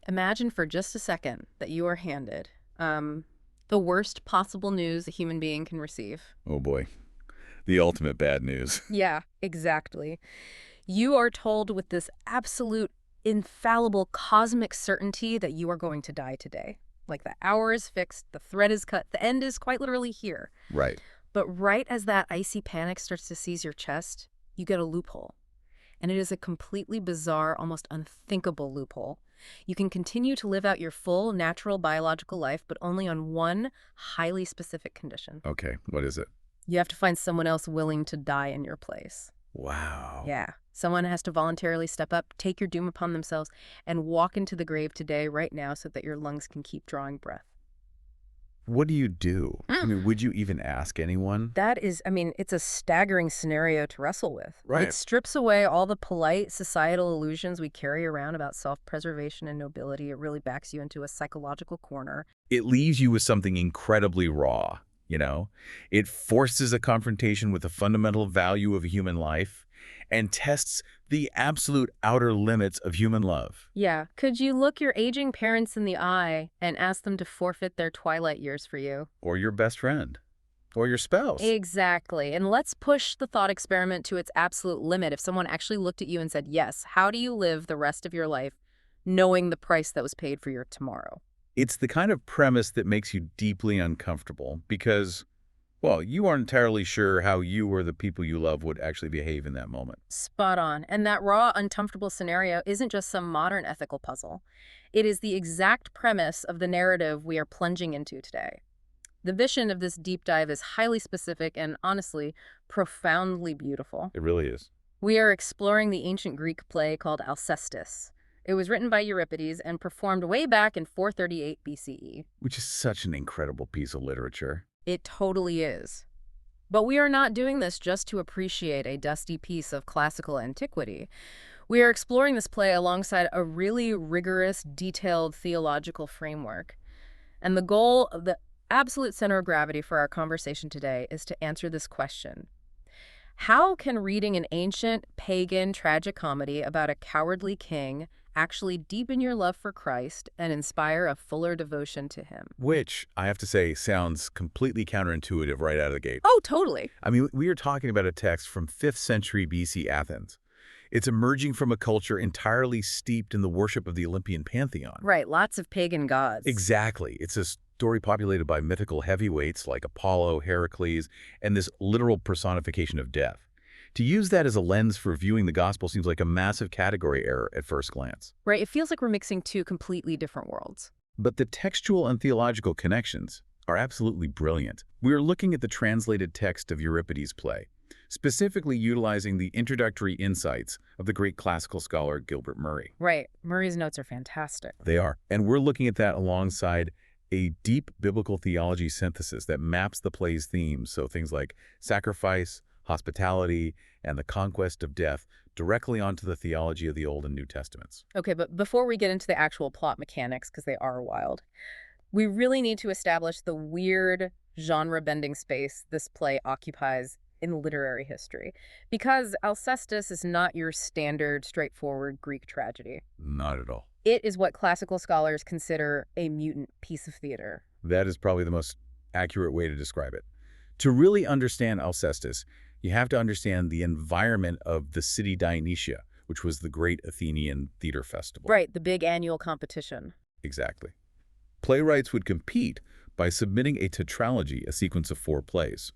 Imagine for just a second that you are handed the worst possible news a human being can receive. Oh boy, the ultimate bad news. Yeah, exactly. You are told with this absolute, infallible, cosmic certainty that you are going to die today. Like the hour is fixed, the thread is cut, the end is quite literally here. Right. But right as that icy panic starts to seize your chest, you get a loophole. And it is a completely bizarre, almost unthinkable loophole. You can continue to live out your full, natural, biological life, but only on one highly specific condition. Okay, what is it? You have to find someone else willing to die in your place. Wow. Yeah. Someone has to voluntarily step up, take your doom upon themselves, and walk into the grave today, right now, so that your lungs can keep drawing breath. What do you do? I mean, would you even ask anyone? That is, it's a staggering scenario to wrestle with. Right. It strips away all the polite societal illusions we carry around about self-preservation and nobility. It really backs you into a psychological corner. It leaves you with something incredibly raw, you know? It forces a confrontation with the fundamental value of human life and tests the absolute outer limits of human love. Yeah. Could you look your aging parents in the eye and ask them to forfeit their twilight years for you? Or your best friend. Or your spouse. Exactly. And let's push the thought experiment to its absolute limit. If someone actually looked at you and said, yes, how do you live the rest of your life knowing the price that was paid for your tomorrow? It's the kind of premise that makes you deeply uncomfortable because, well, you aren't entirely sure how you or the people you love would actually behave in that moment. Spot on. And that raw, uncomfortable scenario isn't just some modern ethical puzzle. It is the exact premise of the narrative we are plunging into today. The vision of this deep dive is highly specific and, honestly, profoundly beautiful. It really is. We are exploring the ancient Greek play called Alcestis. It was written by Euripides and performed way back in 438 BCE. Which is such an incredible piece of literature. It totally is. But we are not doing this just to appreciate a dusty piece of classical antiquity. We are exploring this play alongside a really rigorous, detailed theological framework. And the goal of the absolute center of gravity for our conversation today is to answer this question. How can reading an ancient, pagan, tragic comedy about a cowardly king actually deepen your love for Christ and inspire a fuller devotion to him? Which, I have to say, sounds completely counterintuitive right out of the gate. Oh, totally. I mean, we are talking about a text from 5th century BC Athens. It's emerging from a culture entirely steeped in the worship of the Olympian pantheon. Right, lots of pagan gods. Exactly. It's a story populated by mythical heavyweights like Apollo, Heracles, and this literal personification of death. To use that as a lens for viewing the gospel seems like a massive category error at first glance. Right, it feels like we're mixing two completely different worlds. But the textual and theological connections are absolutely brilliant. We are looking at the translated text of Euripides' play, specifically utilizing the introductory insights of the great classical scholar Gilbert Murray. Right, Murray's notes are fantastic. They are. And we're looking at that alongside a deep biblical theology synthesis that maps the play's themes, so things like sacrifice, hospitality, and the conquest of death directly onto the theology of the Old and New Testaments. Okay, but before we get into the actual plot mechanics, because they are wild, we really need to establish the weird genre-bending space this play occupies in literary history. Because Alcestis is not your standard, straightforward Greek tragedy. Not at all. It is what classical scholars consider a mutant piece of theater. That is probably the most accurate way to describe it. To really understand Alcestis, you have to understand the environment of the city Dionysia, which was the great Athenian theater festival. Right, the big annual competition. Exactly. Playwrights would compete by submitting a tetralogy, a sequence of 4 plays.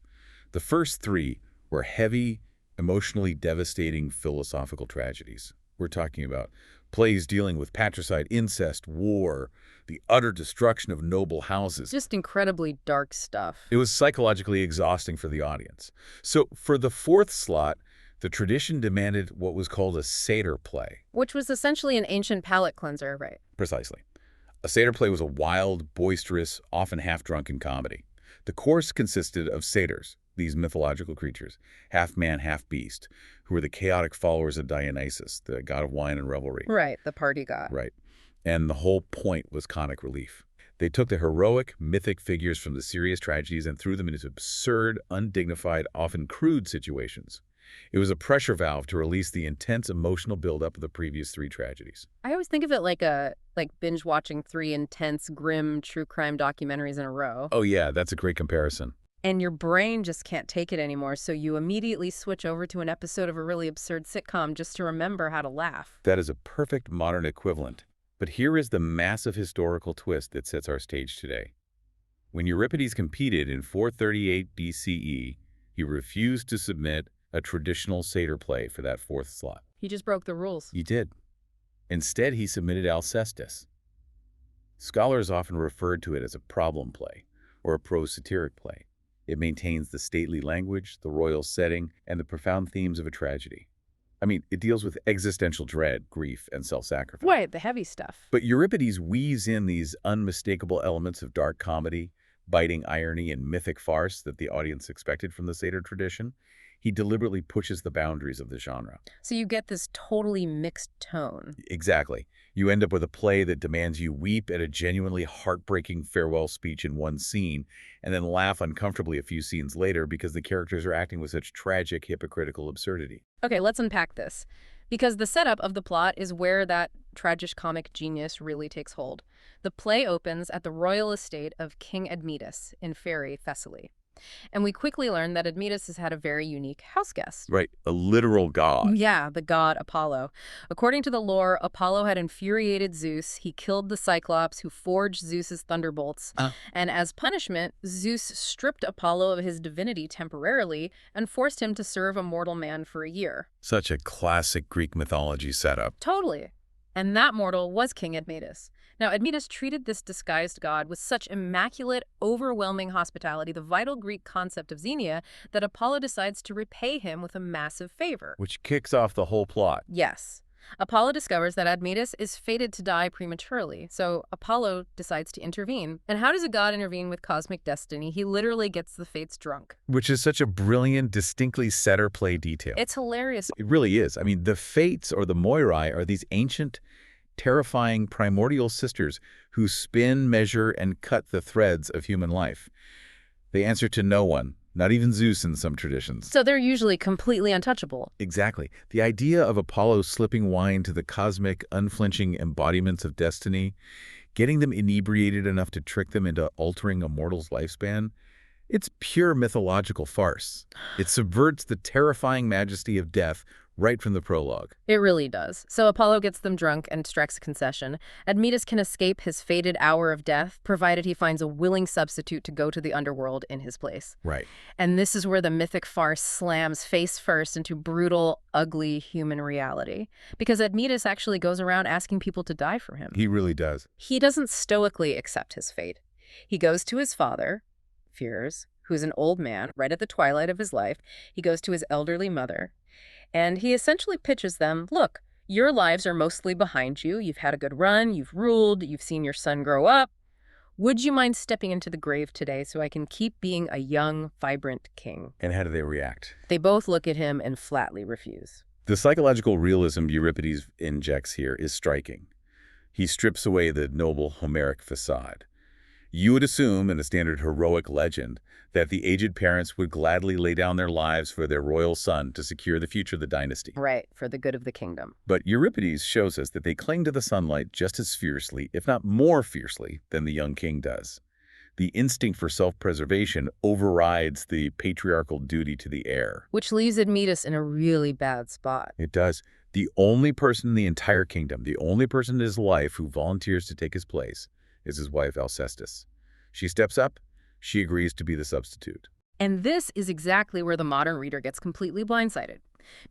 The first 3 were heavy, emotionally devastating philosophical tragedies. We're talking about plays dealing with patricide, incest, war, the utter destruction of noble houses. Just incredibly dark stuff. It was psychologically exhausting for the audience. So for the 4th slot, the tradition demanded what was called a satyr play. Which was essentially an ancient palate cleanser, right? Precisely. A satyr play was a wild, boisterous, often half-drunken comedy. The course consisted of satyrs, these mythological creatures, half man, half beast, who were the chaotic followers of Dionysus, the god of wine and revelry. Right, the party god. Right. And the whole point was comic relief. They took the heroic, mythic figures from the serious tragedies and threw them into absurd, undignified, often crude situations. It was a pressure valve to release the intense emotional buildup of the previous three tragedies. I always think of it like binge watching three intense, grim, true crime documentaries in a row. Oh yeah, that's a great comparison. And your brain just can't take it anymore, so you immediately switch over to an episode of a really absurd sitcom just to remember how to laugh. That is a perfect modern equivalent. But here is the massive historical twist that sets our stage today. When Euripides competed in 438 BCE, he refused to submit a traditional satyr play for that fourth slot. He just broke the rules. He did. Instead, he submitted Alcestis. Scholars often referred to it as a problem play or a prose-satiric play. It maintains the stately language, the royal setting, and the profound themes of a tragedy. I mean, it deals with existential dread, grief, and self-sacrifice. Right, the heavy stuff. But Euripides weaves in these unmistakable elements of dark comedy, biting irony, and mythic farce that the audience expected from the satyr tradition. He deliberately pushes the boundaries of the genre. So you get this totally mixed tone. Exactly. You end up with a play that demands you weep at a genuinely heartbreaking farewell speech in one scene, and then laugh uncomfortably a few scenes later because the characters are acting with such tragic, hypocritical absurdity. Okay, let's unpack this. Because the setup of the plot is where that tragicomic genius really takes hold. The play opens at the royal estate of King Admetus in fairy Thessaly. And we quickly learn that Admetus has had a very unique house guest. Right, a literal god. Yeah, the god Apollo. According to the lore, Apollo had infuriated Zeus. He killed the Cyclops who forged Zeus's thunderbolts. And as punishment, Zeus stripped Apollo of his divinity temporarily and forced him to serve a mortal man for a year. Such a classic Greek mythology setup. Totally. And that mortal was King Admetus. Now, Admetus treated this disguised god with such immaculate, overwhelming hospitality, the vital Greek concept of xenia, that Apollo decides to repay him with a massive favor. Which kicks off the whole plot. Yes. Apollo discovers that Admetus is fated to die prematurely, so Apollo decides to intervene. And how does a god intervene with cosmic destiny? He literally gets the fates drunk. Which is such a brilliant, distinctly satyr play detail. It's hilarious. It really is. I mean, the fates, or the moirai, are these ancient, terrifying primordial sisters who spin, measure, and cut the threads of human life. They answer to no one, not even Zeus in some traditions. So they're usually completely untouchable. Exactly. The idea of Apollo slipping wine to the cosmic, unflinching embodiments of destiny, getting them inebriated enough to trick them into altering a mortal's lifespan, it's pure mythological farce. It subverts the terrifying majesty of death right from the prologue. It really does. So Apollo gets them drunk and strikes a concession. Admetus can escape his fated hour of death, provided he finds a willing substitute to go to the underworld in his place. Right. And this is where the mythic farce slams face first into brutal, ugly human reality. Because Admetus actually goes around asking people to die for him. He really does. He doesn't stoically accept his fate. He goes to his father, Pheres, who's an old man, right at the twilight of his life. He goes to his elderly mother. And he essentially pitches them, look, your lives are mostly behind you. You've had a good run. You've ruled. You've seen your son grow up. Would you mind stepping into the grave today so I can keep being a young, vibrant king? And how do they react? They both look at him and flatly refuse. The psychological realism Euripides injects here is striking. He strips away the noble Homeric facade. You would assume, in a standard heroic legend, that the aged parents would gladly lay down their lives for their royal son to secure the future of the dynasty. Right, for the good of the kingdom. But Euripides shows us that they cling to the sunlight just as fiercely, if not more fiercely, than the young king does. The instinct for self-preservation overrides the patriarchal duty to the heir. Which leaves Admetus in a really bad spot. It does. The only person in the entire kingdom, the only person in his life who volunteers to take his place, is his wife Alcestis. She steps up. She agrees to be the substitute. And this is exactly where the modern reader gets completely blindsided.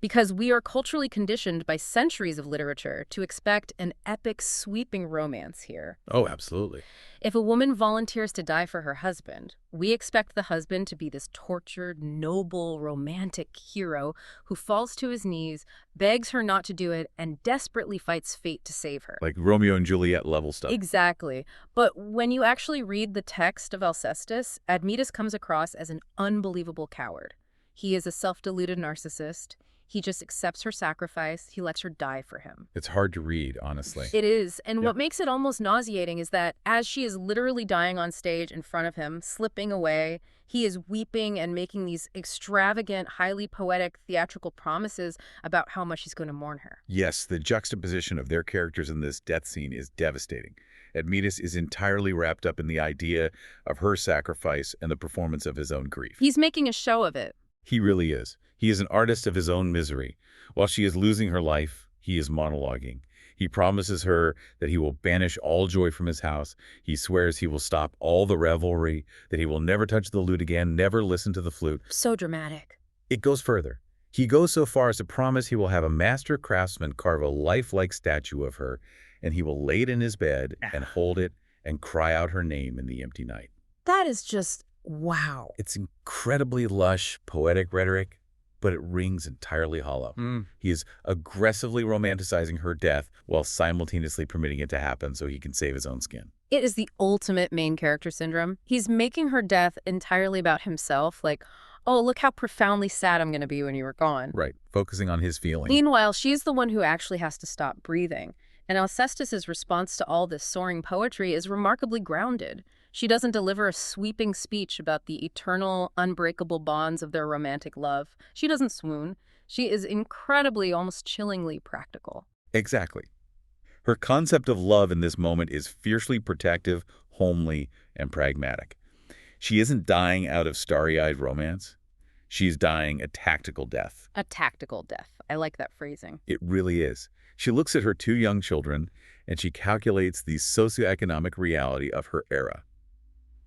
Because we are culturally conditioned by centuries of literature to expect an epic, sweeping romance here. Oh, absolutely. If a woman volunteers to die for her husband, we expect the husband to be this tortured, noble, romantic hero who falls to his knees, begs her not to do it, and desperately fights fate to save her. Like Romeo and Juliet level stuff. Exactly. But when you actually read the text of Alcestis, Admetus comes across as an unbelievable coward. He is a self-deluded narcissist. He just accepts her sacrifice. He lets her die for him. It's hard to read, honestly. It is. And Yeah. what makes it almost nauseating is that as she is literally dying on stage in front of him, slipping away, he is weeping and making these extravagant, highly poetic, theatrical promises about how much he's going to mourn her. Yes, the juxtaposition of their characters in this death scene is devastating. Admetus is entirely wrapped up in the idea of her sacrifice and the performance of his own grief. He's making a show of it. He really is. He is an artist of his own misery. While she is losing her life, he is monologuing. He promises her that he will banish all joy from his house. He swears he will stop all the revelry, that he will never touch the lute again, never listen to the flute. So dramatic. It goes further. He goes so far as to promise he will have a master craftsman carve a lifelike statue of her, and he will lay it in his bed and hold it and cry out her name in the empty night. That is just wow. It's incredibly lush, poetic rhetoric, but it rings entirely hollow. He is aggressively romanticizing her death while simultaneously permitting it to happen so he can save his own skin. It is the ultimate main character syndrome. He's making her death entirely about himself, like, oh, look how profoundly sad I'm going to be when you were gone. Right, focusing on his feelings. Meanwhile, she's the one who actually has to stop breathing. And Alcestis' response to all this soaring poetry is remarkably grounded. She doesn't deliver a sweeping speech about the eternal, unbreakable bonds of their romantic love. She doesn't swoon. She is incredibly, almost chillingly practical. Exactly. Her concept of love in this moment is fiercely protective, homely, and pragmatic. She isn't dying out of starry-eyed romance. She's dying a tactical death. A tactical death. I like that phrasing. It really is. She looks at her two young children, and she calculates the socioeconomic reality of her era.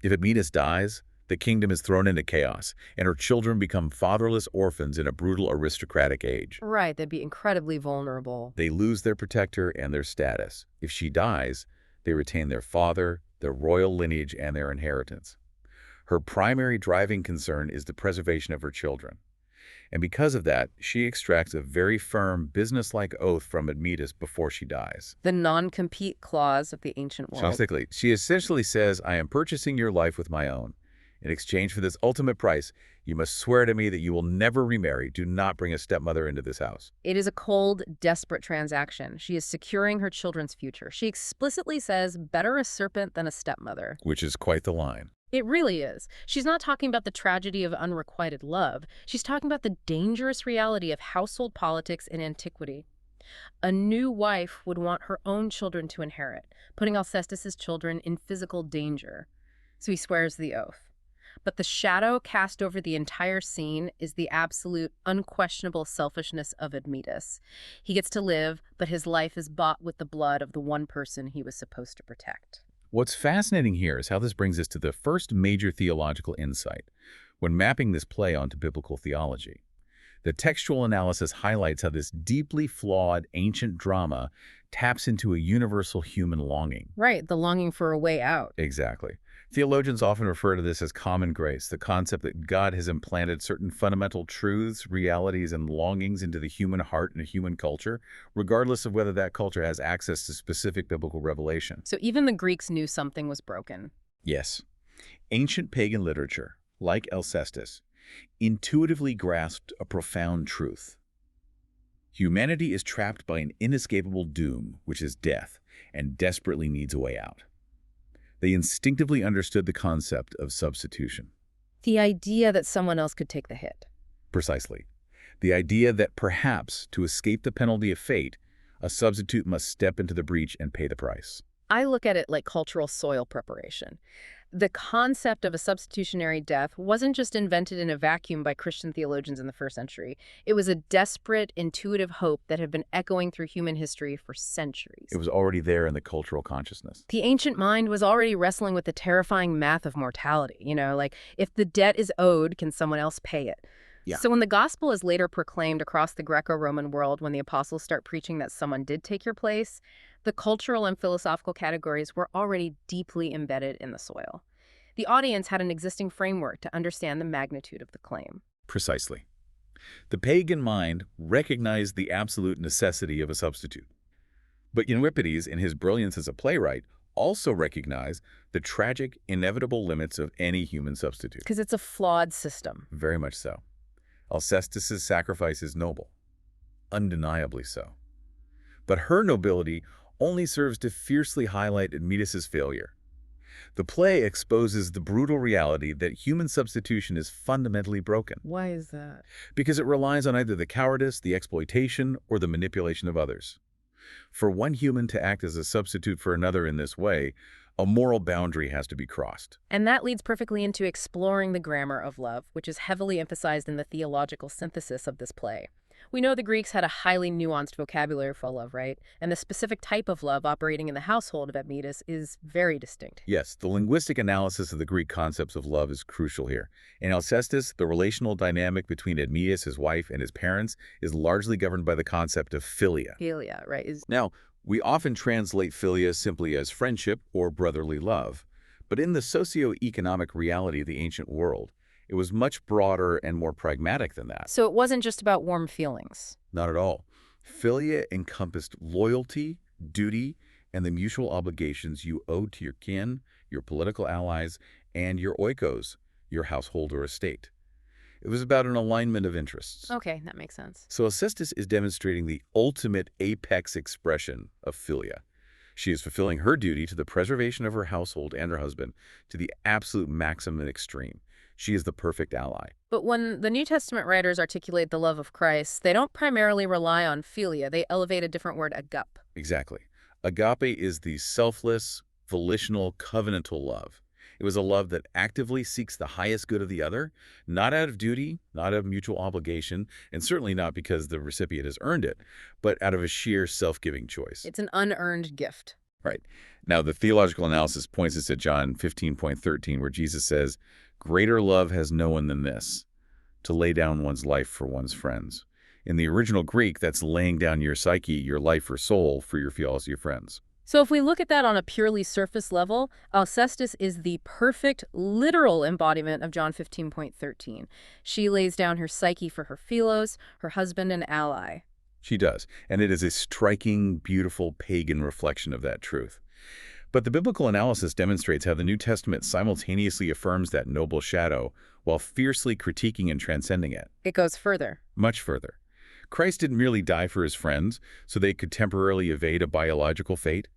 If Admetus dies, the kingdom is thrown into chaos, and her children become fatherless orphans in a brutal aristocratic age. Right, they'd be incredibly vulnerable. They lose their protector and their status. If she dies, they retain their father, their royal lineage, and their inheritance. Her primary driving concern is the preservation of her children. And because of that, she extracts a very firm, businesslike oath from Admetus before she dies. The non-compete clause of the ancient world. Basically, she essentially says, I am purchasing your life with my own. In exchange for this ultimate price, you must swear to me that you will never remarry. Do not bring a stepmother into this house. It is a cold, desperate transaction. She is securing her children's future. She explicitly says, better a serpent than a stepmother. Which is quite the line. It really is. She's not talking about the tragedy of unrequited love. She's talking about the dangerous reality of household politics in antiquity. A new wife would want her own children to inherit, putting Alcestis' children in physical danger. So he swears the oath. But the shadow cast over the entire scene is the absolute, unquestionable selfishness of Admetus. He gets to live, but his life is bought with the blood of the one person he was supposed to protect. What's fascinating here is how this brings us to the first major theological insight when mapping this play onto biblical theology. The textual analysis highlights how this deeply flawed ancient drama taps into a universal human longing. Right, the longing for a way out. Exactly. Theologians often refer to this as common grace, the concept that God has implanted certain fundamental truths, realities, and longings into the human heart and human culture, regardless of whether that culture has access to specific biblical revelation. So even the Greeks knew something was broken. Yes. Ancient pagan literature, like Alcestis, intuitively grasped a profound truth. Humanity is trapped by an inescapable doom, which is death, and desperately needs a way out. They instinctively understood the concept of substitution. The idea that someone else could take the hit. Precisely. The idea that perhaps, to escape the penalty of fate, a substitute must step into the breach and pay the price. I look at it like cultural soil preparation. The concept of a substitutionary death wasn't just invented in a vacuum by Christian theologians in the first century. It was a desperate, intuitive hope that had been echoing through human history for centuries. It was already there in the cultural consciousness. The ancient mind was already wrestling with the terrifying math of mortality. Like, if the debt is owed, can someone else pay it? Yeah. So when the gospel is later proclaimed across the Greco-Roman world, when the apostles start preaching that someone did take your place, the cultural and philosophical categories were already deeply embedded in the soil. The audience had an existing framework to understand the magnitude of the claim. Precisely. The pagan mind recognized the absolute necessity of a substitute. But Euripides, in his brilliance as a playwright, also recognized the tragic, inevitable limits of any human substitute. Because it's a flawed system. Very much so. Alcestis' sacrifice is noble. undeniably so. But her nobility only serves to fiercely highlight Admetus's failure. The play exposes the brutal reality that human substitution is fundamentally broken, Why is that? because it relies on either the cowardice, the exploitation, or the manipulation of others. For one human to act as a substitute for another in this way, a moral boundary has to be crossed. And that leads perfectly into exploring the grammar of love, which is heavily emphasized in the theological synthesis of this play. We know the Greeks had a highly nuanced vocabulary for love, right? And the specific type of love operating in the household of Admetus is very distinct. Yes, the linguistic analysis of the Greek concepts of love is crucial here. In Alcestis, the relational dynamic between Admetus, his wife, and his parents is largely governed by the concept of philia. Philia, right, is Now, we often translate philia simply as friendship or brotherly love, but in the socio-economic reality of the ancient world, it was much broader and more pragmatic than that. so it wasn't just about warm feelings. Not at all. Philia encompassed loyalty, duty, and the mutual obligations you owed to your kin, your political allies, and your oikos, your household or estate. It was about an alignment of interests. Okay, that makes sense. So Alcestis is demonstrating the ultimate apex expression of philia. She is fulfilling her duty to the preservation of her household and her husband to the absolute maximum extreme. She is the perfect ally. But when the New Testament writers articulate the love of Christ, they don't primarily rely on philia. They elevate a different word, agape. Exactly. Agape is the selfless, volitional, covenantal love. It was a love that actively seeks the highest good of the other, not out of duty, not out of mutual obligation, and certainly not because the recipient has earned it, but out of a sheer self-giving choice. It's an unearned gift. Right. Now, the theological analysis points us to John 15:13, where Jesus says, "Greater love has no one than this, to lay down one's life for one's friends." In the original Greek, that's laying down your psyche, your life or soul for your friends. So if we look at that on a purely surface level, Alcestis is the perfect literal embodiment of John 15:13. She lays down her psyche for her philos, her husband and ally. She does, and it is a striking, beautiful pagan reflection of that truth. But the biblical analysis demonstrates how the New Testament simultaneously affirms that noble shadow while fiercely critiquing and transcending it. It goes further. Much further. Christ didn't merely die for his friends so they could temporarily evade a biological fate.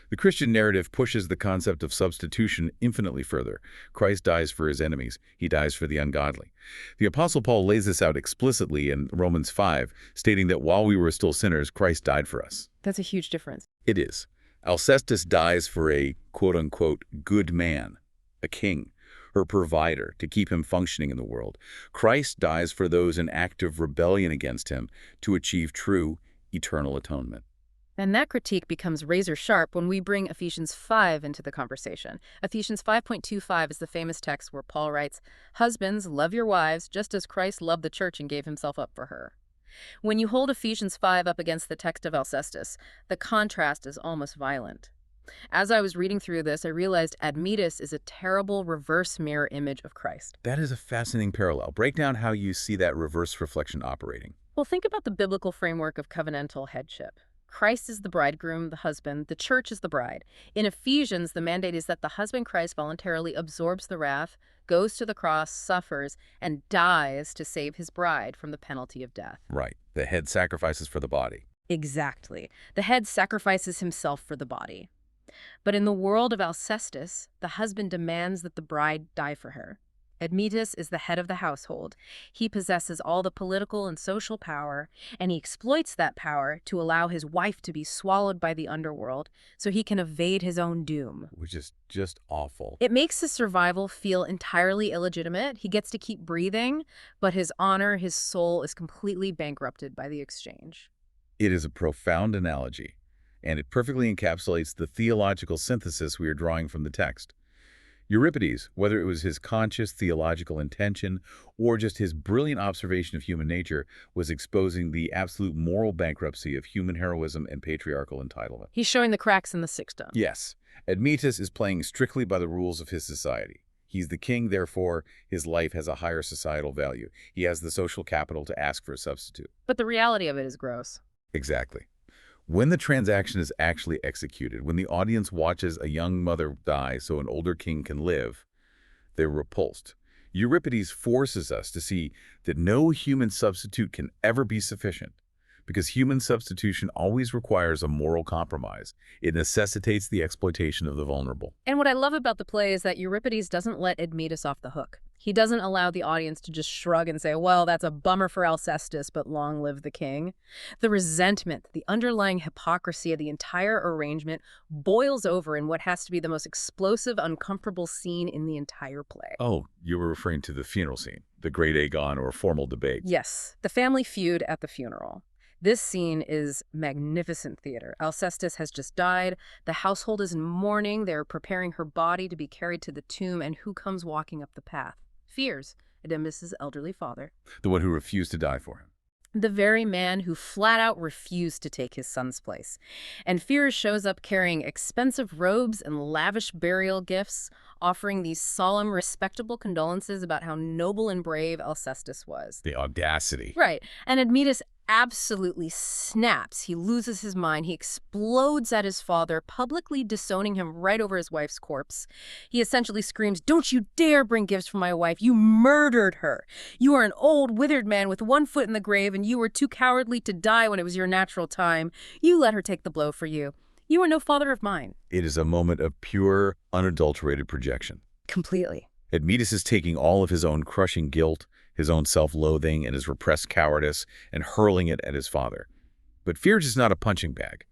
The Christian narrative pushes the concept of substitution infinitely further. Christ dies for his enemies. He dies for the ungodly. The Apostle Paul lays this out explicitly in Romans 5, stating that while we were still sinners, Christ died for us. That's a huge difference. It is. Alcestis dies for a quote-unquote good man, a king, her provider, to keep him functioning in the world. Christ dies for those in active rebellion against him to achieve true, eternal atonement. And that critique becomes razor sharp when we bring Ephesians 5 into the conversation. Ephesians 5:25 is the famous text where Paul writes, "Husbands, love your wives, just as Christ loved the church and gave himself up for her." When you hold Ephesians 5 up against the text of Alcestis, the contrast is almost violent. As I was reading through this, I realized Admetus is a terrible reverse mirror image of Christ. That is a fascinating parallel. Break down how you see that reverse reflection operating. Well, think about the biblical framework of covenantal headship. Christ is the bridegroom, the husband. The church is the bride. In Ephesians, the mandate is that the husband Christ voluntarily absorbs the wrath, goes to the cross, suffers, and dies to save his bride from the penalty of death. Right. The head sacrifices for the body. Exactly. The head sacrifices himself for the body. But in the world of Alcestis, the husband demands that the bride die for her. Admetus is the head of the household. He possesses all the political and social power, and he exploits that power to allow his wife to be swallowed by the underworld so he can evade his own doom. Which is just awful. It makes his survival feel entirely illegitimate. He gets to keep breathing, but his honor, his soul is completely bankrupted by the exchange. It is a profound analogy, and it perfectly encapsulates the theological synthesis we are drawing from the text. Euripides, whether it was his conscious theological intention or just his brilliant observation of human nature, was exposing the absolute moral bankruptcy of human heroism and patriarchal entitlement. He's showing the cracks in the system. Yes, Admetus is playing strictly by the rules of his society. He's the king, therefore, his life has a higher societal value. He has the social capital to ask for a substitute. But the reality of it is gross. Exactly. When the transaction is actually executed, when the audience watches a young mother die so an older king can live, they're repulsed. Euripides forces us to see that no human substitute can ever be sufficient. because human substitution always requires a moral compromise. It necessitates the exploitation of the vulnerable. And what I love about the play is that Euripides doesn't let Admetus off the hook. He doesn't allow the audience to just shrug and say, well, that's a bummer for Alcestis, but long live the king. The resentment, the underlying hypocrisy of the entire arrangement boils over in what has to be the most explosive, uncomfortable scene in the entire play. Oh, you were referring to the funeral scene, the great agon or formal debate. Yes, the family feud at the funeral. This scene is magnificent theater. Alcestis has just died. The household is in mourning. They're preparing her body to be carried to the tomb. And who comes walking up the path? Fiers, Admetus' elderly father. The one who refused to die for him. The very man who flat out refused to take his son's place. And Fiers shows up carrying expensive robes and lavish burial gifts, offering these solemn, respectable condolences about how noble and brave Alcestis was. The audacity. Right. And Admetus absolutely snaps. He loses his mind. He explodes at his father, publicly disowning him right over his wife's corpse. He essentially screams, "Don't you dare bring gifts for my wife. You murdered her. You are an old, withered man with one foot in the grave, and you were too cowardly to die when it was your natural time. You let her take the blow for you. You are no father of mine." It is a moment of pure, unadulterated projection. Completely. Admetus is taking all of his own crushing guilt, his own self-loathing, and his repressed cowardice, and hurling it at his father. But Fiers is not a punching bag.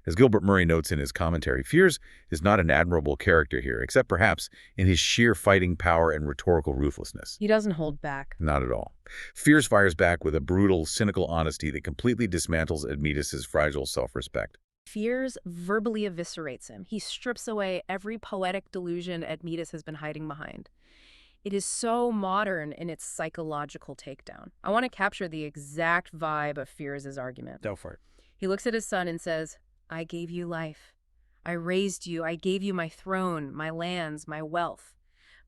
As Gilbert Murray notes in his commentary, Fiers is not an admirable character here, except perhaps in his sheer fighting power and rhetorical ruthlessness. He doesn't hold back. Not at all. Fiers fires back with a brutal, cynical honesty that completely dismantles Admetus' fragile self-respect. Fiers verbally eviscerates him. He strips away every poetic delusion Admetus has been hiding behind. It is so modern in its psychological takedown. I want to capture the exact vibe of Fiers' argument. Go for it. He looks at his son and says, "I gave you life. I raised you. I gave you my throne, my lands, my wealth.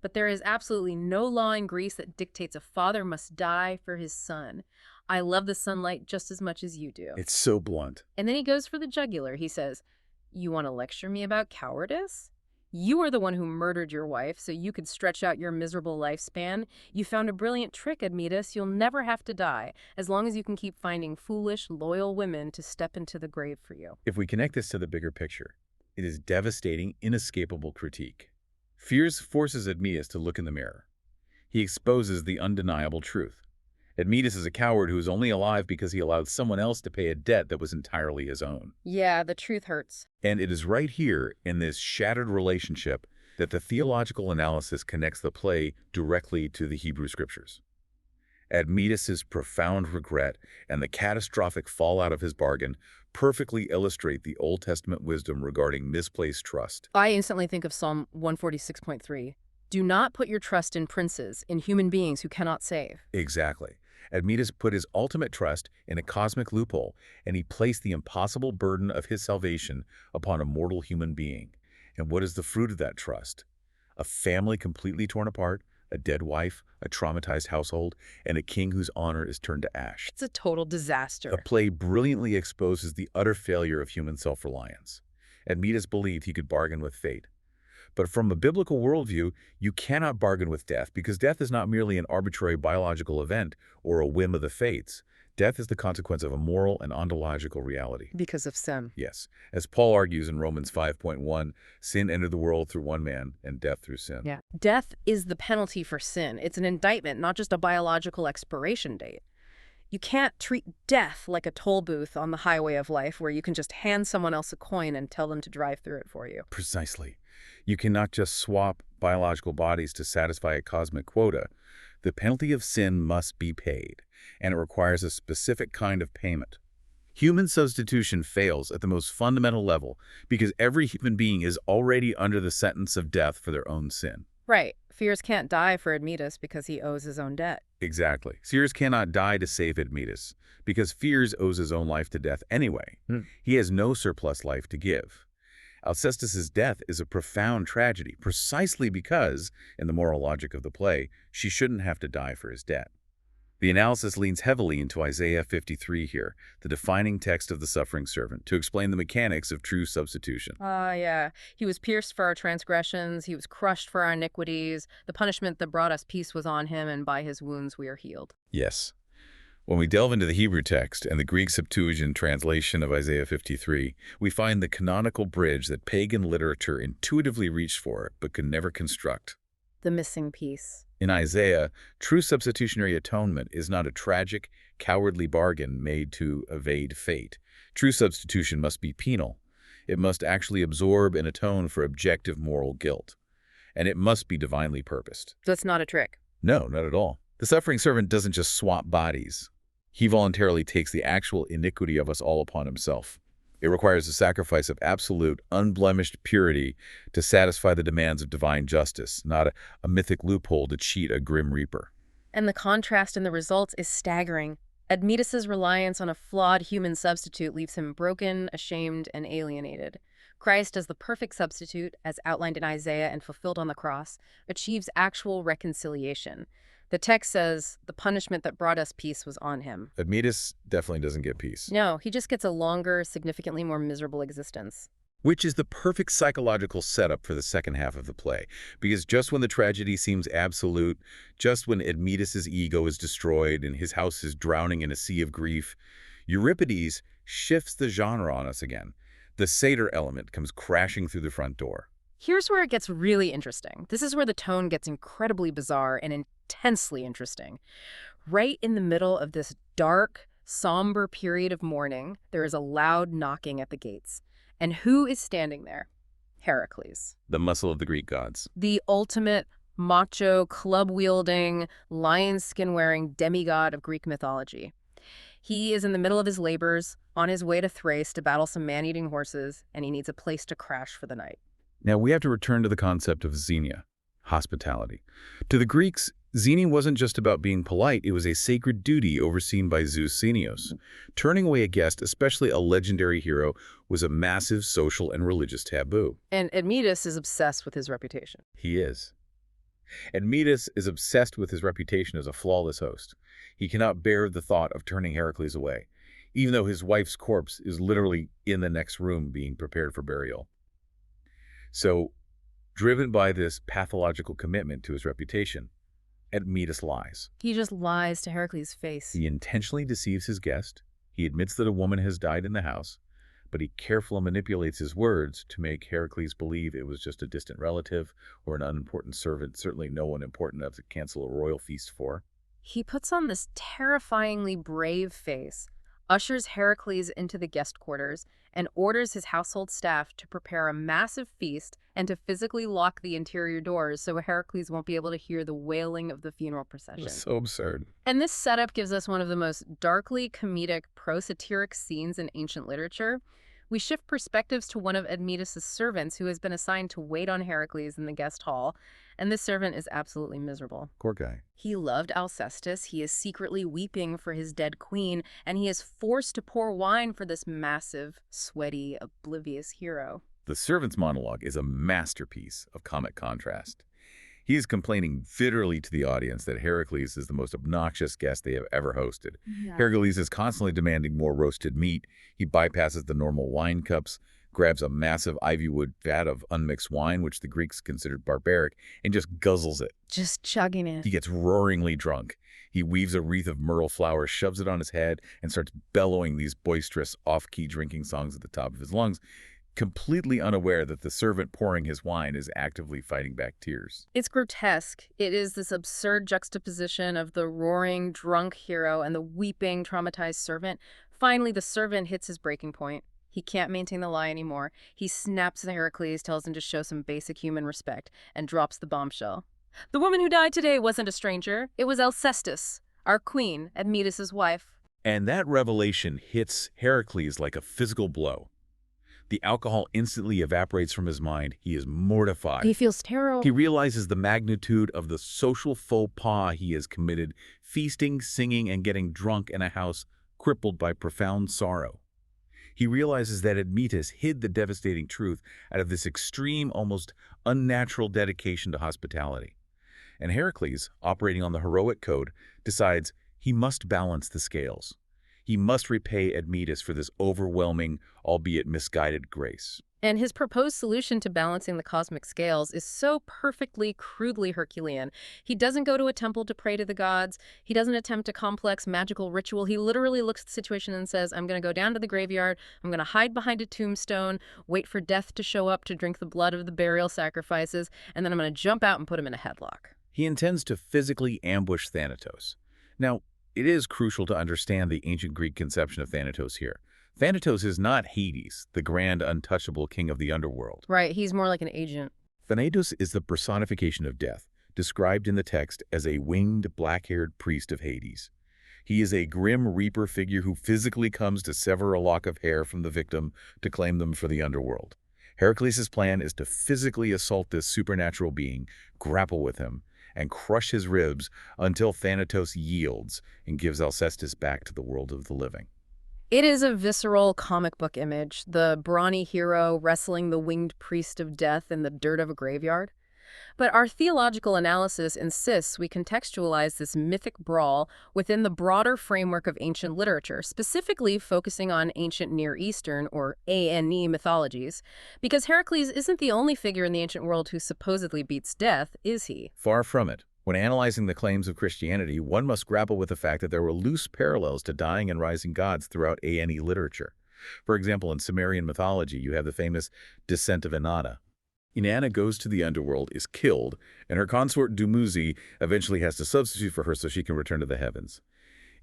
But there is absolutely no law in Greece that dictates a father must die for his son. I love the sunlight just as much as you do." It's so blunt. And then he goes for the jugular. He says, "You want to lecture me about cowardice? You are the one who murdered your wife so you could stretch out your miserable lifespan. You found a brilliant trick, Admetus. You'll never have to die, as long as you can keep finding foolish, loyal women to step into the grave for you." If we connect this to the bigger picture, it is devastating, inescapable critique. Fiers forces Admetus to look in the mirror. He exposes the undeniable truth. Admetus is a coward who is only alive because he allowed someone else to pay a debt that was entirely his own. Yeah, the truth hurts. And it is right here, in this shattered relationship, that the theological analysis connects the play directly to the Hebrew Scriptures. Admetus' profound regret and the catastrophic fallout of his bargain perfectly illustrate the Old Testament wisdom regarding misplaced trust. I instantly think of Psalm 146.3. Do not put your trust in princes, in human beings who cannot save. Exactly. Admetus put his ultimate trust in a cosmic loophole, and he placed the impossible burden of his salvation upon a mortal human being. And what is the fruit of that trust? A family completely torn apart, a dead wife, a traumatized household, and a king whose honor is turned to ash. It's a total disaster. The play brilliantly exposes the utter failure of human self-reliance. Admetus believed he could bargain with fate. But from a biblical worldview, you cannot bargain with death because death is not merely an arbitrary biological event or a whim of the fates. Death is the consequence of a moral and ontological reality. Because of sin. Yes. As Paul argues in Romans 5.1, sin entered the world through one man and death through sin. Yeah. Death is the penalty for sin. It's an indictment, not just a biological expiration date. You can't treat death like a toll booth on the highway of life where you can just hand someone else a coin and tell them to drive through it for you. Precisely. You cannot just swap biological bodies to satisfy a cosmic quota. The penalty of sin must be paid, and it requires a specific kind of payment. Human substitution fails at the most fundamental level because every human being is already under the sentence of death for their own sin. Right. Fiers can't die for Admetus because he owes his own debt. Exactly. Fiers cannot die to save Admetus because Fiers owes his own life to death anyway. He has no surplus life to give. Alcestis' death is a profound tragedy precisely because, in the moral logic of the play, she shouldn't have to die for his debt. The analysis leans heavily into Isaiah 53 here, the defining text of the suffering servant, to explain the mechanics of true substitution. Yeah. He was pierced for our transgressions. He was crushed for our iniquities. The punishment that brought us peace was on him, and by his wounds we are healed. Yes. When we delve into the Hebrew text and the Greek Septuagint translation of Isaiah 53, we find the canonical bridge that pagan literature intuitively reached for but could never construct. The missing piece. In Isaiah, true substitutionary atonement is not a tragic, cowardly bargain made to evade fate. True substitution must be penal. It must actually absorb and atone for objective moral guilt. And it must be divinely purposed. That's not a trick. No, not at all. The suffering servant doesn't just swap bodies. He voluntarily takes the actual iniquity of us all upon himself. It requires a sacrifice of absolute, unblemished purity to satisfy the demands of divine justice, not a mythic loophole to cheat a grim reaper. And the contrast in the results is staggering. Admetus's reliance on a flawed human substitute leaves him broken, ashamed, and alienated. Christ, as the perfect substitute, as outlined in Isaiah and fulfilled on the cross, achieves actual reconciliation. The text says, the punishment that brought us peace was on him. Admetus definitely doesn't get peace. No, he just gets a longer, significantly more miserable existence. Which is the perfect psychological setup for the second half of the play. Because just when the tragedy seems absolute, just when Admetus's ego is destroyed and his house is drowning in a sea of grief, Euripides shifts the genre on us again. The satyr element comes crashing through the front door. Here's where it gets really interesting. This is where the tone gets incredibly bizarre and intensely interesting. Right in the middle of this dark, somber period of mourning, there is a loud knocking at the gates. And who is standing there? Heracles. The muscle of the Greek gods. The ultimate macho, club-wielding, lion skin-wearing demigod of Greek mythology. He is in the middle of his labors, on his way to Thrace to battle some man-eating horses, and he needs a place to crash for the night. Now we have to return to the concept of xenia, hospitality. To the Greeks, xenia wasn't just about being polite, it was a sacred duty overseen by Zeus Xenios. Turning away a guest, especially a legendary hero, was a massive social and religious taboo. And Admetus is obsessed with his reputation. He is. Admetus is obsessed with his reputation as a flawless host. He cannot bear the thought of turning Heracles away, even though his wife's corpse is literally in the next room being prepared for burial. So, driven by this pathological commitment to his reputation, Admetus lies. He just lies to Heracles' face. He intentionally deceives his guest. He admits that a woman has died in the house, but he carefully manipulates his words to make Heracles believe it was just a distant relative or an unimportant servant, certainly no one important enough to cancel a royal feast for. He puts on this terrifyingly brave face, ushers Heracles into the guest quarters, and orders his household staff to prepare a massive feast and to physically lock the interior doors so Heracles won't be able to hear the wailing of the funeral procession. So absurd. And this setup gives us one of the most darkly comedic, pro-satiric scenes in ancient literature. We shift perspectives to one of Admetus' servants who has been assigned to wait on Heracles in the guest hall, and this servant is absolutely miserable. Poor guy. He loved Alcestis, he is secretly weeping for his dead queen, and he is forced to pour wine for this massive, sweaty, oblivious hero. The servant's monologue is a masterpiece of comic contrast. He is complaining bitterly to the audience that Heracles is the most obnoxious guest they have ever hosted. Yeah. Heracles is constantly demanding more roasted meat. He bypasses the normal wine cups, grabs a massive ivywood vat of unmixed wine, which the Greeks considered barbaric, and just guzzles it. Just chugging it. He gets roaringly drunk. He weaves a wreath of myrtle flowers, shoves it on his head, and starts bellowing these boisterous, off-key drinking songs at the top of his lungs, completely unaware that the servant pouring his wine is actively fighting back tears. It's grotesque. It is this absurd juxtaposition of the roaring, drunk hero and the weeping, traumatized servant. Finally, the servant hits his breaking point. He can't maintain the lie anymore. He snaps at Heracles, tells him to show some basic human respect, and drops the bombshell. The woman who died today wasn't a stranger. It was Alcestis, our queen, Admetus' wife. And that revelation hits Heracles like a physical blow. The alcohol instantly evaporates from his mind. He is mortified. He feels terrible. He realizes the magnitude of the social faux pas he has committed, feasting, singing, and getting drunk in a house crippled by profound sorrow. He realizes that Admetus hid the devastating truth out of this extreme, almost unnatural dedication to hospitality. And Heracles, operating on the heroic code, decides he must balance the scales. He must repay Admetus for this overwhelming, albeit misguided grace. And his proposed solution to balancing the cosmic scales is so perfectly, crudely Herculean. He doesn't go to a temple to pray to the gods. He doesn't attempt a complex magical ritual. He literally looks at the situation and says, I'm going to go down to the graveyard. I'm going to hide behind a tombstone, wait for death to show up to drink the blood of the burial sacrifices, and then I'm going to jump out and put him in a headlock. He intends to physically ambush Thanatos. Now, it is crucial to understand the ancient Greek conception of Thanatos here. Thanatos is not Hades, the grand, untouchable king of the underworld. Right, he's more like an agent. Thanatos is the personification of death, described in the text as a winged, black-haired priest of Hades. He is a grim reaper figure who physically comes to sever a lock of hair from the victim to claim them for the underworld. Heracles' plan is to physically assault this supernatural being, grapple with him, and crush his ribs until Thanatos yields and gives Alcestis back to the world of the living. It is a visceral comic book image, the brawny hero wrestling the winged priest of death in the dirt of a graveyard. But our theological analysis insists we contextualize this mythic brawl within the broader framework of ancient literature, specifically focusing on ancient Near Eastern, or ANE, mythologies, because Heracles isn't the only figure in the ancient world who supposedly beats death, is he? Far from it. When analyzing the claims of Christianity, one must grapple with the fact that there were loose parallels to dying and rising gods throughout ANE literature. For example, in Sumerian mythology, you have the famous descent of Inanna. Inanna goes to the underworld, is killed, and her consort Dumuzi eventually has to substitute for her so she can return to the heavens.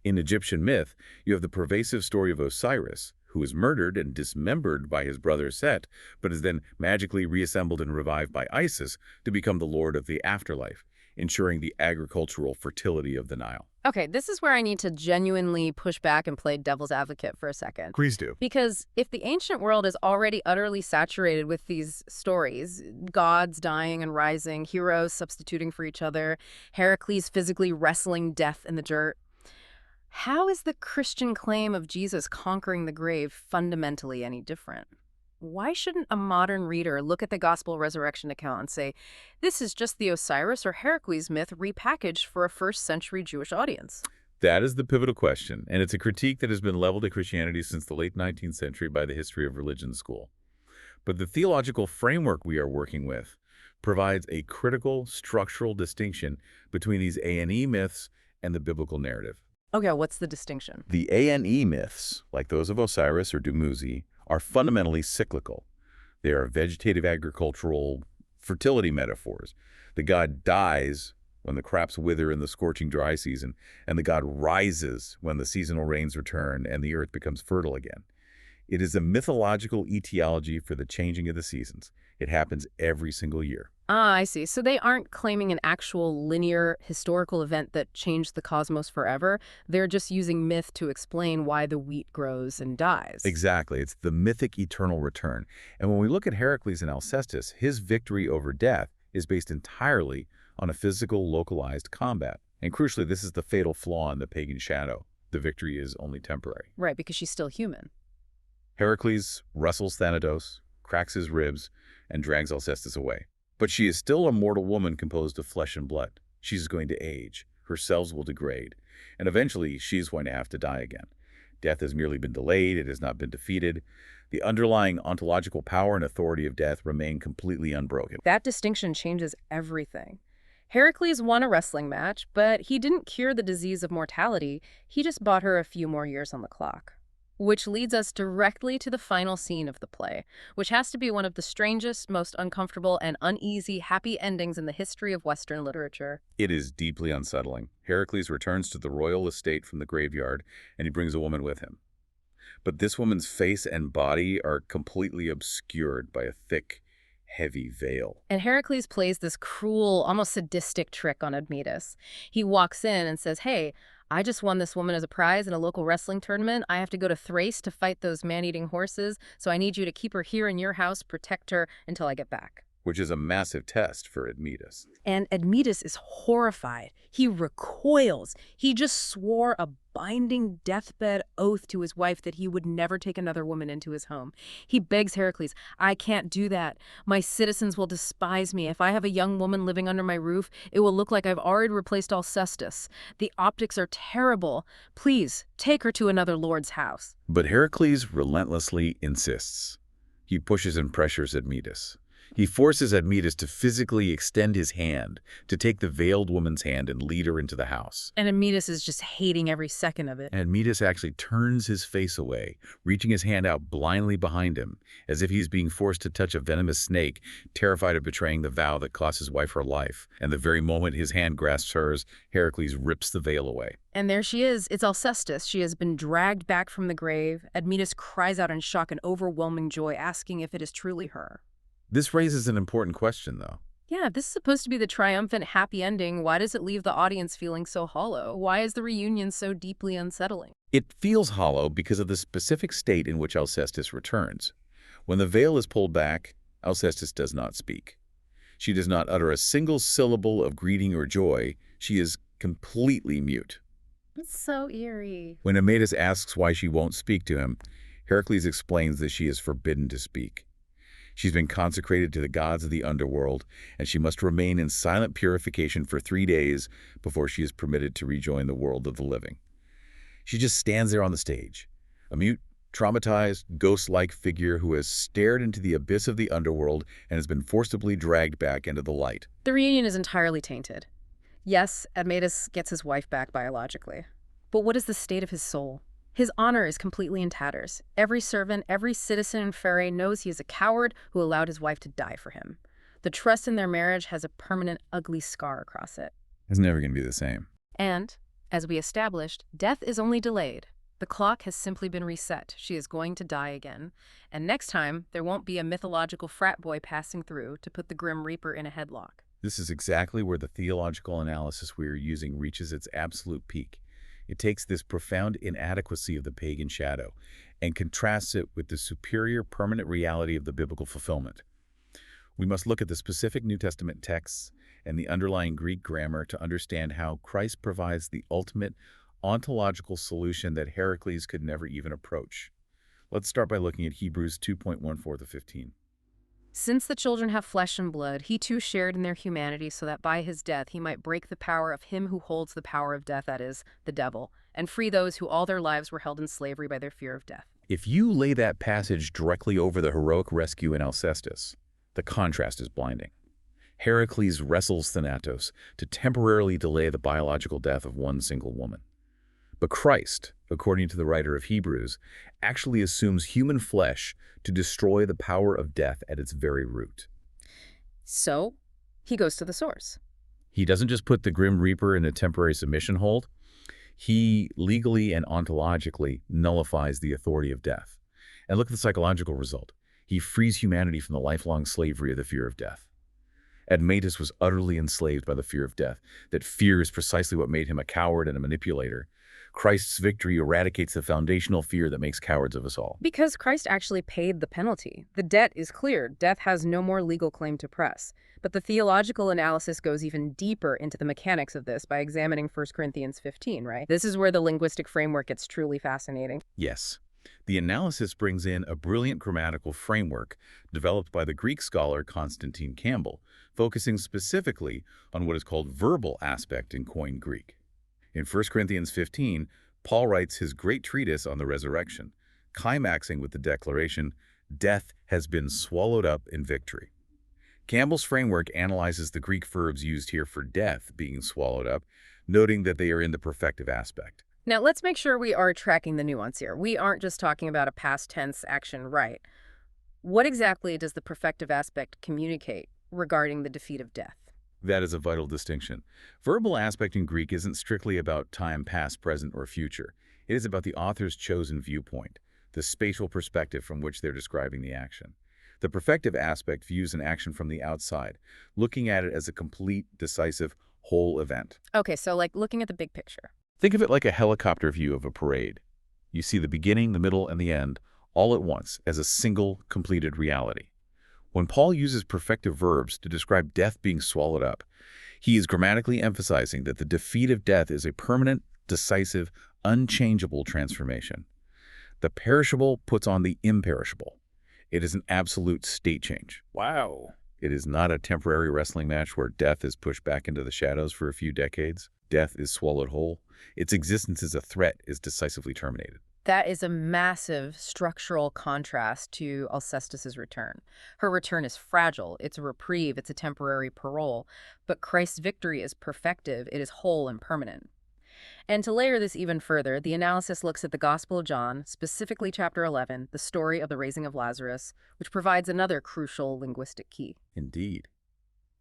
In Egyptian myth, you have the pervasive story of Osiris, who is murdered and dismembered by his brother Set, but is then magically reassembled and revived by Isis to become the lord of the afterlife, ensuring the agricultural fertility of the Nile. Okay, this is where I need to genuinely push back and play devil's advocate for a second. Please do. Because if the ancient world is already utterly saturated with these stories, gods dying and rising, heroes substituting for each other, Heracles physically wrestling death in the dirt, how is the Christian claim of Jesus conquering the grave fundamentally any different? Why shouldn't a modern reader look at the gospel resurrection account and say, this is just the Osiris or Heracles myth repackaged for a first-century Jewish audience? That is the pivotal question, and it's a critique that has been leveled at Christianity since the late 19th century by the History of Religion school. But the theological framework we are working with provides a critical structural distinction between these ANE myths and the biblical narrative. Okay, what's the distinction? The ANE myths, like those of Osiris or Dumuzi, are fundamentally cyclical. They are vegetative agricultural fertility metaphors. The god dies when the crops wither in the scorching dry season, and the god rises when the seasonal rains return and the earth becomes fertile again. It is a mythological etiology for the changing of the seasons. It happens every single year. Ah, I see. So they aren't claiming an actual linear historical event that changed the cosmos forever. They're just using myth to explain why the wheat grows and dies. Exactly. It's the mythic eternal return. And when we look at Heracles and Alcestis, his victory over death is based entirely on a physical, localized combat. And crucially, this is the fatal flaw in the pagan shadow. The victory is only temporary. Right, because she's still human. Heracles wrestles Thanatos, cracks his ribs, and drags Alcestis away. But she is still a mortal woman composed of flesh and blood. She's going to age. Her cells will degrade. And eventually, she's going to have to die again. Death has merely been delayed. It has not been defeated. The underlying ontological power and authority of death remain completely unbroken. That distinction changes everything. Heracles won a wrestling match, but he didn't cure the disease of mortality. He just bought her a few more years on the clock. Which leads us directly to the final scene of the play, which has to be one of the strangest, most uncomfortable, and uneasy happy endings in the history of Western literature. It is deeply unsettling. Heracles returns to the royal estate from the graveyard, and he brings a woman with him. But this woman's face and body are completely obscured by a thick, heavy veil. And Heracles plays this cruel, almost sadistic trick on Admetus. He walks in and says, hey, I just won this woman as a prize in a local wrestling tournament. I have to go to Thrace to fight those man-eating horses, so I need you to keep her here in your house, protect her until I get back. Which is a massive test for Admetus. And Admetus is horrified. He recoils. He just swore a binding deathbed oath to his wife that he would never take another woman into his home. He begs Heracles, I can't do that. My citizens will despise me. If I have a young woman living under my roof, it will look like I've already replaced Alcestis. The optics are terrible. Please, take her to another lord's house. But Heracles relentlessly insists. He pushes and pressures Admetus. He forces Admetus to physically extend his hand, to take the veiled woman's hand and lead her into the house. And Admetus is just hating every second of it. Admetus actually turns his face away, reaching his hand out blindly behind him, as if he's being forced to touch a venomous snake, terrified of betraying the vow that cost his wife her life. And the very moment his hand grasps hers, Heracles rips the veil away. And there she is. It's Alcestis. She has been dragged back from the grave. Admetus cries out in shock and overwhelming joy, asking if it is truly her. This raises an important question, though. Yeah, this is supposed to be the triumphant, happy ending. Why does it leave the audience feeling so hollow? Why is the reunion so deeply unsettling? It feels hollow because of the specific state in which Alcestis returns. When the veil is pulled back, Alcestis does not speak. She does not utter a single syllable of greeting or joy. She is completely mute. It's so eerie. When Admetus asks why she won't speak to him, Heracles explains that she is forbidden to speak. She's been consecrated to the gods of the underworld, and she must remain in silent purification for 3 days before she is permitted to rejoin the world of the living. She just stands there on the stage, a mute, traumatized, ghost-like figure who has stared into the abyss of the underworld and has been forcibly dragged back into the light. The reunion is entirely tainted. Yes, Admetus gets his wife back biologically. But what is the state of his soul? His honor is completely in tatters. Every servant, every citizen in Pherae knows he is a coward who allowed his wife to die for him. The trust in their marriage has a permanent, ugly scar across it. It's never going to be the same. And, as we established, death is only delayed. The clock has simply been reset. She is going to die again. And next time, there won't be a mythological frat boy passing through to put the Grim Reaper in a headlock. This is exactly where the theological analysis we are using reaches its absolute peak. It takes this profound inadequacy of the pagan shadow and contrasts it with the superior permanent reality of the biblical fulfillment. We must look at the specific New Testament texts and the underlying Greek grammar to understand how Christ provides the ultimate ontological solution that Heracles could never even approach. Let's start by looking at Hebrews 2:1-15. Since the children have flesh and blood, he too shared in their humanity so that by his death he might break the power of him who holds the power of death, that is, the devil, and free those who all their lives were held in slavery by their fear of death. If you lay that passage directly over the heroic rescue in Alcestis, the contrast is blinding. Heracles wrestles Thanatos to temporarily delay the biological death of one single woman. But Christ, according to the writer of Hebrews, actually assumes human flesh to destroy the power of death at its very root. So, he goes to the source. He doesn't just put the Grim Reaper in a temporary submission hold. He legally and ontologically nullifies the authority of death. And look at the psychological result. He frees humanity from the lifelong slavery of the fear of death. Admetus was utterly enslaved by the fear of death. That fear is precisely what made him a coward and a manipulator. Christ's victory eradicates the foundational fear that makes cowards of us all. Because Christ actually paid the penalty. The debt is cleared. Death has no more legal claim to press. But the theological analysis goes even deeper into the mechanics of this by examining 1 Corinthians 15, right? This is where the linguistic framework gets truly fascinating. Yes. The analysis brings in a brilliant grammatical framework developed by the Greek scholar Constantine Campbell, focusing specifically on what is called verbal aspect in Koine Greek. In 1 Corinthians 15, Paul writes his great treatise on the resurrection, climaxing with the declaration, "Death has been swallowed up in victory." Campbell's framework analyzes the Greek verbs used here for death being swallowed up, noting that they are in the perfective aspect. Now, let's make sure we are tracking the nuance here. We aren't just talking about a past tense action, right? What exactly does the perfective aspect communicate regarding the defeat of death? That is a vital distinction. Verbal aspect in Greek isn't strictly about time past, present, or future. It is about the author's chosen viewpoint, the spatial perspective from which they're describing the action. The perfective aspect views an action from the outside, looking at it as a complete, decisive, whole event. Okay, so like looking at the big picture. Think of it like a helicopter view of a parade. You see the beginning, the middle, and the end all at once as a single, completed reality. When Paul uses perfective verbs to describe death being swallowed up, he is grammatically emphasizing that the defeat of death is a permanent, decisive, unchangeable transformation. The perishable puts on the imperishable. It is an absolute state change. Wow. It is not a temporary wrestling match where death is pushed back into the shadows for a few decades. Death is swallowed whole. Its existence as a threat is decisively terminated. That is a massive structural contrast to Alcestis's return. Her return is fragile, it's a reprieve, it's a temporary parole, but Christ's victory is perfective, it is whole and permanent. And to layer this even further, the analysis looks at the Gospel of John, specifically chapter 11, the story of the raising of Lazarus, which provides another crucial linguistic key. Indeed.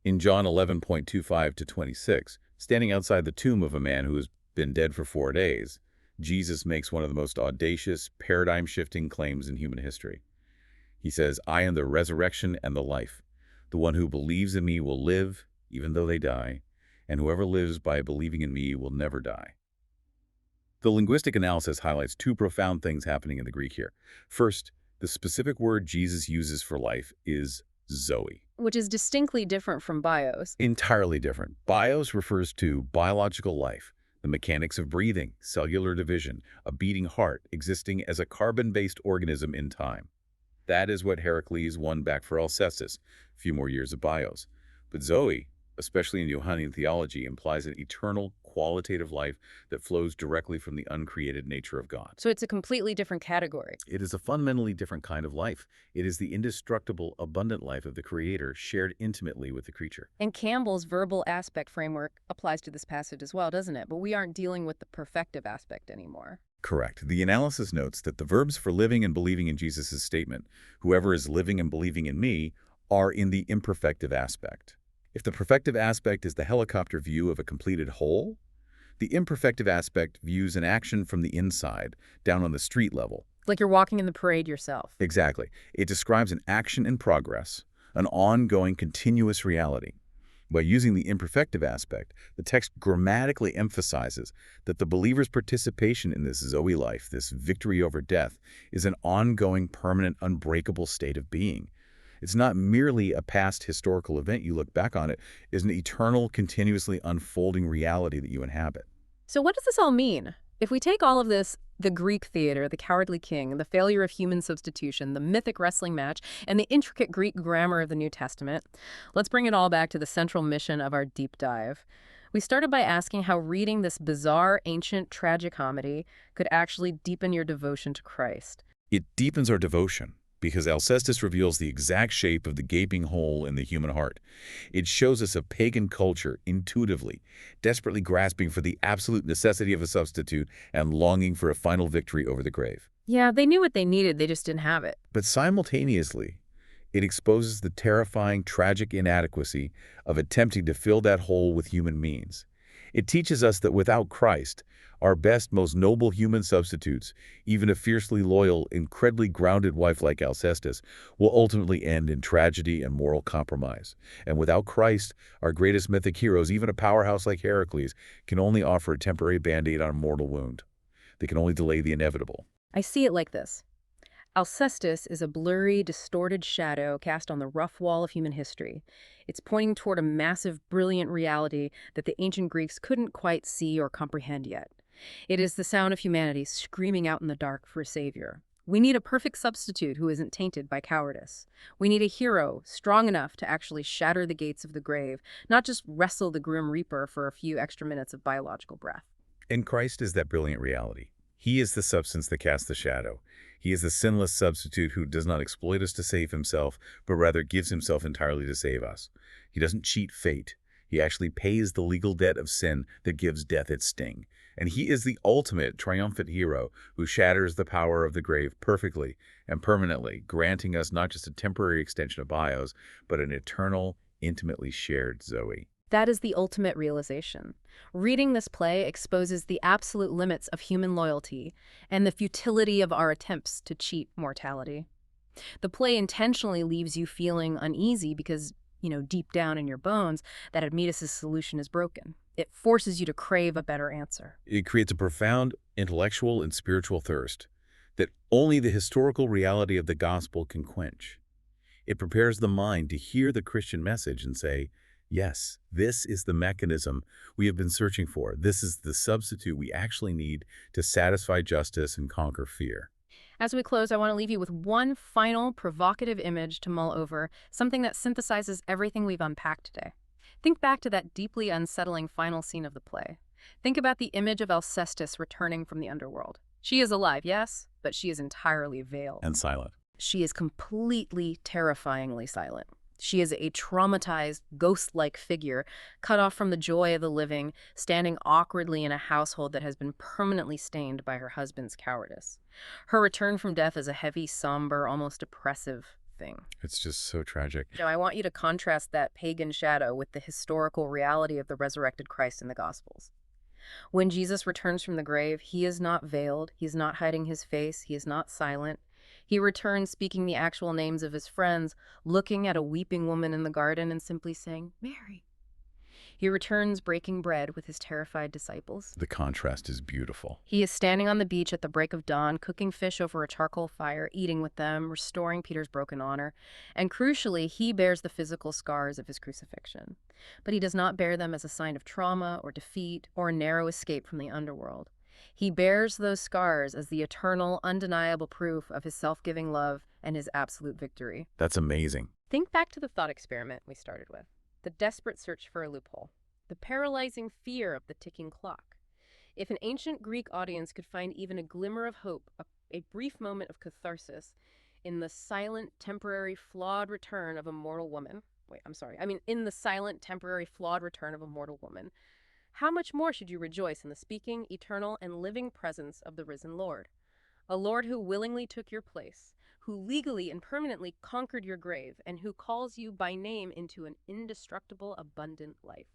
In John 11:25 to 26, standing outside the tomb of a man who has been dead for 4 days, Jesus makes one of the most audacious, paradigm-shifting claims in human history. He says, "I am the resurrection and the life. The one who believes in me will live, even though they die, and whoever lives by believing in me will never die." The linguistic analysis highlights two profound things happening in the Greek here. First, the specific word Jesus uses for life is Zoe. Which is distinctly different from bios. Entirely different. Bios refers to biological life, the mechanics of breathing, cellular division, a beating heart existing as a carbon-based organism in time. That is what Heracles won back for Alcestis, a few more years of bios. But Zoe, especially in Johannine theology, implies an eternal, qualitative life that flows directly from the uncreated nature of God. So it's a completely different category. It is a fundamentally different kind of life. It is the indestructible, abundant life of the Creator shared intimately with the creature. And Campbell's verbal aspect framework applies to this passage as well, doesn't it? But we aren't dealing with the perfective aspect anymore. Correct. The analysis notes that the verbs for living and believing in Jesus' statement, "Whoever is living and believing in me," are in the imperfective aspect. If the perfective aspect is the helicopter view of a completed whole, the imperfective aspect views an action from the inside, down on the street level. Like you're walking in the parade yourself. Exactly. It describes an action in progress, an ongoing, continuous reality. By using the imperfective aspect, the text grammatically emphasizes that the believer's participation in this Zoe life, this victory over death, is an ongoing, permanent, unbreakable state of being. It's not merely a past historical event you look back on. It is an eternal, continuously unfolding reality that you inhabit. So what does this all mean? If we take all of this, the Greek theater, the cowardly king, the failure of human substitution, the mythic wrestling match, and the intricate Greek grammar of the New Testament, let's bring it all back to the central mission of our deep dive. We started by asking how reading this bizarre, ancient tragicomedy could actually deepen your devotion to Christ. It deepens our devotion because Alcestis reveals the exact shape of the gaping hole in the human heart. It shows us a pagan culture intuitively, desperately grasping for the absolute necessity of a substitute and longing for a final victory over the grave. Yeah, they knew what they needed, they just didn't have it. But simultaneously, it exposes the terrifying, tragic inadequacy of attempting to fill that hole with human means. It teaches us that without Christ, our best, most noble human substitutes, even a fiercely loyal, incredibly grounded wife like Alcestis, will ultimately end in tragedy and moral compromise. And without Christ, our greatest mythic heroes, even a powerhouse like Heracles, can only offer a temporary band-aid on a mortal wound. They can only delay the inevitable. I see it like this. Alcestis is a blurry, distorted shadow cast on the rough wall of human history. It's pointing toward a massive, brilliant reality that the ancient Greeks couldn't quite see or comprehend yet. It is the sound of humanity screaming out in the dark for a savior. We need a perfect substitute who isn't tainted by cowardice. We need a hero strong enough to actually shatter the gates of the grave, not just wrestle the grim reaper for a few extra minutes of biological breath. And Christ is that brilliant reality. He is the substance that casts the shadow. He is the sinless substitute who does not exploit us to save himself, but rather gives himself entirely to save us. He doesn't cheat fate. He actually pays the legal debt of sin that gives death its sting. And he is the ultimate triumphant hero who shatters the power of the grave perfectly and permanently, granting us not just a temporary extension of bios, but an eternal, intimately shared Zoe. That is the ultimate realization. Reading this play exposes the absolute limits of human loyalty and the futility of our attempts to cheat mortality. The play intentionally leaves you feeling uneasy because, deep down in your bones, that Admetus' solution is broken. It forces you to crave a better answer. It creates a profound intellectual and spiritual thirst that only the historical reality of the gospel can quench. It prepares the mind to hear the Christian message and say, Yes, this is the mechanism we have been searching for. This is the substitute we actually need to satisfy justice and conquer fear. As we close, I want to leave you with one final provocative image to mull over, something that synthesizes everything we've unpacked today. Think back to that deeply unsettling final scene of the play. Think about the image of Alcestis returning from the underworld. She is alive, yes, but she is entirely veiled. And silent. She is completely terrifyingly silent. She is a traumatized, ghost-like figure, cut off from the joy of the living, standing awkwardly in a household that has been permanently stained by her husband's cowardice. Her return from death is a heavy, somber, almost oppressive thing. It's just so tragic. Now, I want you to contrast that pagan shadow with the historical reality of the resurrected Christ in the Gospels. When Jesus returns from the grave, he is not veiled, he's not hiding his face, he is not silent. He returns speaking the actual names of his friends, looking at a weeping woman in the garden and simply saying, "Mary." He returns breaking bread with his terrified disciples. The contrast is beautiful. He is standing on the beach at the break of dawn, cooking fish over a charcoal fire, eating with them, restoring Peter's broken honor. And crucially, he bears the physical scars of his crucifixion. But he does not bear them as a sign of trauma or defeat or a narrow escape from the underworld. He bears those scars as the eternal, undeniable proof of his self-giving love and his absolute victory. That's amazing. Think back to the thought experiment we started with. The desperate search for a loophole. The paralyzing fear of the ticking clock. If an ancient Greek audience could find even a glimmer of hope, a brief moment of catharsis, in the silent, temporary, flawed return of a mortal woman, in the silent, temporary, flawed return of a mortal woman, how much more should you rejoice in the speaking, eternal, and living presence of the risen Lord? A Lord who willingly took your place, who legally and permanently conquered your grave, and who calls you by name into an indestructible, abundant life.